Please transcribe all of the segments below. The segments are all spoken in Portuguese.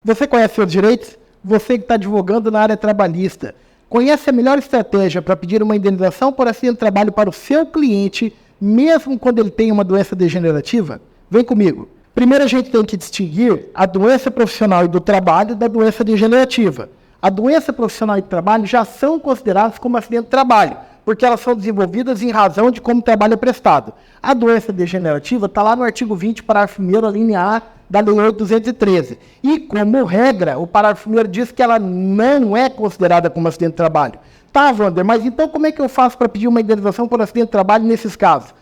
Você conhece seus direitos? Você que está advogando na área trabalhista, conhece a melhor estratégia para pedir uma indenização por acidente de trabalho para o seu cliente, mesmo quando ele tem uma doença degenerativa? Vem comigo. Primeiro a gente tem que distinguir a doença profissional e do trabalho da doença degenerativa. A doença profissional e do trabalho já são consideradas como acidente de trabalho, porque elas são desenvolvidas em razão de como o trabalho é prestado. A doença degenerativa está lá no artigo 20, parágrafo 1º, a linha A da Lei 8.213. E, como regra, o parágrafo 1º diz que ela não é considerada como acidente de trabalho. Tá, Wander, mas então como é que eu faço para pedir uma indenização por acidente de trabalho nesses casos?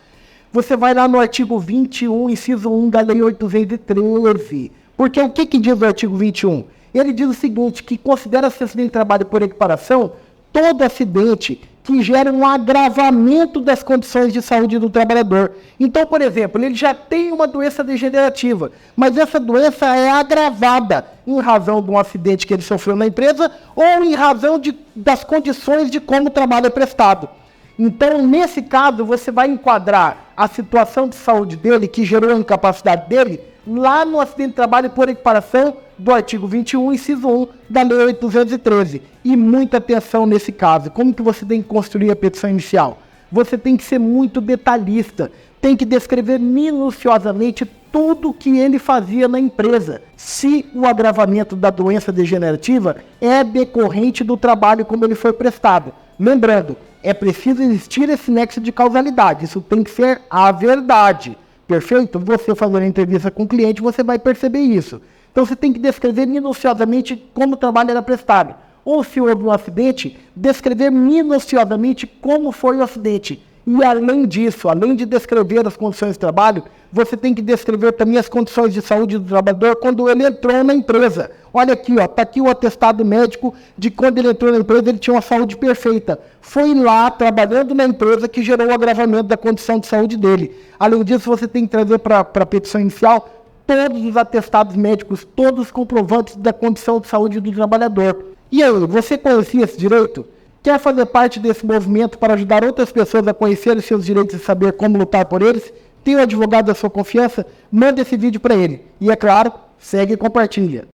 Você vai lá no artigo 21, inciso 1 da Lei 8.213. Porque o que diz o artigo 21? Ele diz o seguinte, que considera-se acidente de trabalho por equiparação todo acidente que gera um agravamento das condições de saúde do trabalhador. Então, por exemplo, ele já tem uma doença degenerativa, mas essa doença é agravada em razão de um acidente que ele sofreu na empresa ou em razão das condições de como o trabalho é prestado. Então, nesse caso, você vai enquadrar a situação de saúde dele, que gerou a incapacidade dele, lá no acidente de trabalho por equiparação do artigo 21, inciso 1 da Lei 8.213. E muita atenção nesse caso. Como que você tem que construir a petição inicial? Você tem que ser muito detalhista, tem que descrever minuciosamente tudo o que ele fazia na empresa, se o agravamento da doença degenerativa é decorrente do trabalho como ele foi prestado. Lembrando, é preciso existir esse nexo de causalidade, isso tem que ser a verdade. Perfeito? Você fazendo a entrevista com o cliente, você vai perceber isso. Então você tem que descrever minuciosamente como o trabalho era prestado. Ou se houve um acidente, descrever minuciosamente como foi o acidente. E além disso, além de descrever as condições de trabalho, você tem que descrever também as condições de saúde do trabalhador quando ele entrou na empresa. Olha aqui, está aqui o atestado médico de quando ele entrou na empresa, ele tinha uma saúde perfeita. Foi lá, trabalhando na empresa, que gerou o agravamento da condição de saúde dele. Além disso, você tem que trazer para a petição inicial todos os atestados médicos, todos os comprovantes da condição de saúde do trabalhador. E aí, você conhecia esse direito? Quer fazer parte desse movimento para ajudar outras pessoas a conhecer os seus direitos e saber como lutar por eles? Tem um advogado da sua confiança? Manda esse vídeo para ele. E, é claro, segue e compartilha.